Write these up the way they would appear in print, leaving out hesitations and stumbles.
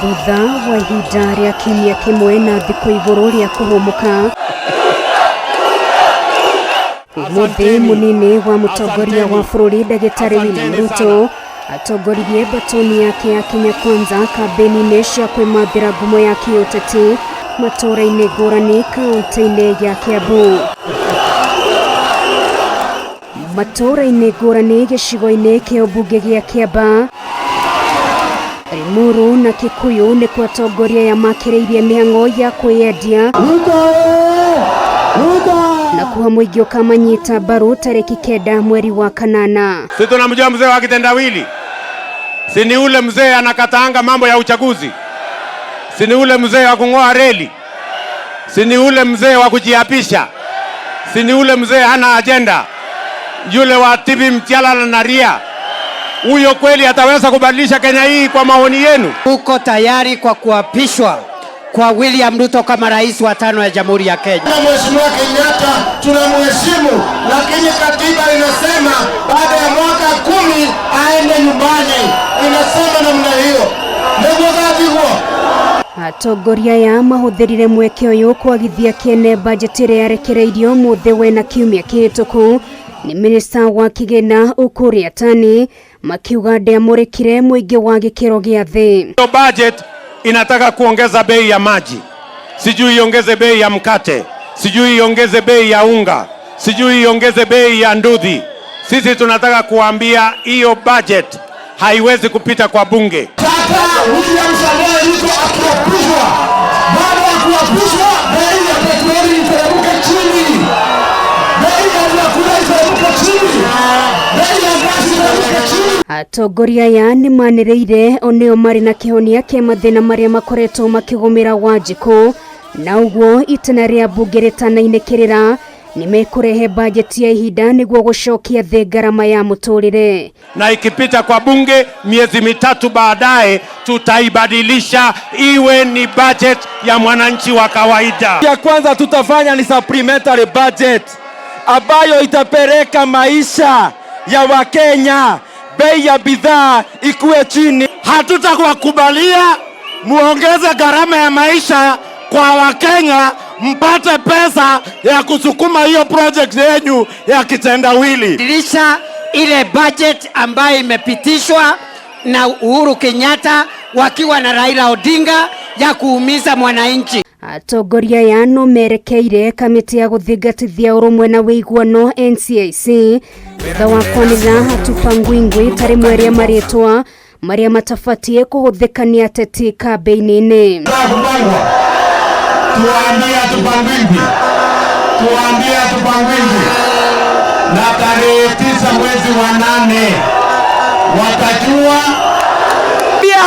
thutha wa ihinda rĩa kiumia kĩmwe na thikũ igũrũ rĩa kũhũmũka, mũthĩ Munini wa mutongoria wa bũrũri ndagitari William Ruto atongoririe batoni yake ya Kenya Kwanza kambeni-inĩ cia kwĩmathĩra ngumo ya kĩũteti matũũra-inĩ ngũrani kaunti-inĩ ya Kiambu. Matũũra-inĩ ngũrani gĩcigo-inĩ kĩa ũmbunge gĩa Kiambu, Limuru na Kikuyu nĩ kwa atongoria yamakĩrĩirie mĩhang'o ya kwĩyendia na kuha mũingĩ ũkamanyita mbaru tarĩki 9 mweri wa kanana. Sisi tunamjua mzee wa kitendawili. Si ni ule mzee anakataanga mambo ya uchaguzi. Si ni ule mzee wa kung'oa reli. Si ni ule mzee wa kujiapisha. Si ni ule mzee hana agenda. Yule wa TV mtialala na ria. Huyo kweli ataweza kubadilisha Kenya hii kwa maoni yenu? Uko tayari kwa kuapishwa kwa William Ruto kama rais wa 5 ya Jamhuri ya Kenya? Mheshimiwa Kenyatta tunamheshimu, lakini katiba inasema baada ya mwaka 10 aende nyumbani. Inasema namna hiyo. Ndio wakati huo. Atongoria ya mahũthĩrire mweke ũyũ kwagithia kĩene bajeti ĩrĩa yarekereirio mũthĩ wena kiumia kĩhĩtũku ni minista wa kigena Ukur Yatani makiuga ndĩamũrĩkire mũingĩ wa gĩkĩro gĩa thĩ. Budget inataka kuongeza bei ya maji, sijui iongeze bei ya mkate, sijui iongeze bei ya unga, sijui iongeze bei ya nduthi. Sisi tunataka kuambia hiyo budget haiwezi kupita kwa bunge. Sasa William Ruto akiapishwa, baada ya kuapishwa bei ya petroli iteremke chini, bei ya vyakula iteremke chini, bei ya gasi iteremke chini. Atongoria aya nĩ manĩrĩire oneo marĩ na kĩhonia kĩa mathĩna marĩa makoretwo makĩgũmĩra Wanjikũ, na ũguo itana rĩa bunge rĩtanainĩkĩrĩra nĩ mekũrehe bajeti ya ihinda nĩguo gũcokia thĩ ngarama ya mũtũrĩre. Na ikipita kwa bunge miezi 3 baadaye tutaibadilisha iwe ni budget ya mwananchi wa kawaida. Ya kwanza tutafanya ni supplementary budget ambayo itapeleka maisha ya Wakenya, bei ya bidhaa ikuwe chini. Hatutakubalia muongeze gharama ya maisha kwa Wakenya mpate pesa ya kusukuma hiyo project yenu ya kitendawili. Dirisha ile budget ambayo imepitishwa na Uhuru Kenyatta wakiwa na Raila Odinga ya kuumiza mwananchi. Atongoria aya no merekeire kamĩtĩ ya gũthingatithia ũrũmwe na wĩiguano NCIC thutha wa kwanĩrĩra hatupangwingwi tarĩ mweria marĩtwa marĩa matabatie kũhũthĩka nĩ ateti kambĩ-inĩ. Tuambie hatupangwingwi. Na tarehe 9 mwezi wa 8 watajua pia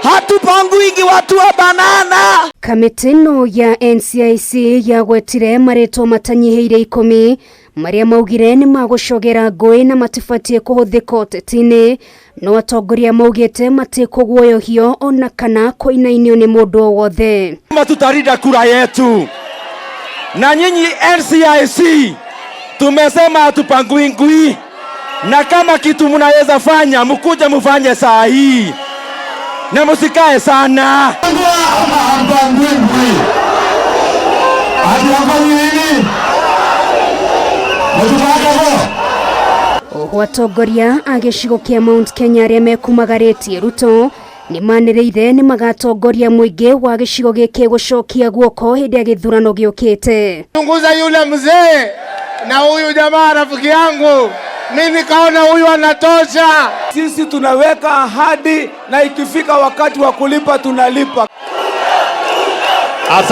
hatupangwingwi watu wa banana. Kamĩtĩ ĩno ya NCIC yagwetire marĩtwa matanyihĩire 10 marĩa maugire nĩ magũcogera ngũĩ na matibatie kũhũthĩka ũteti-inĩ, no atongoria maugĩte matikũguoyohio ona kana kũinainio nĩ mũndũ o wothe. Tutarinda kura yetu, na nyinyi NCIC tumesema hatupangwingwi, na kama kitu mnaweza fanya mkuje mfanye saa hii na musikae sana. Atongoria a gĩcigo kĩa Mount Kenya arĩa mekumagarĩtie Ruto nĩ manĩrĩire nĩ magatongoria mũingĩ wa gĩcigo gĩkĩ gũcokia guoko hĩndĩ ya gĩthurano gĩũkĩte. Chunguza yule mzee na huyu jamaa rafiki yangu, mimi nikaona huyu anatosha. Sisi tunaweka ahadi na ikifika wakati wa kulipa tunalipa.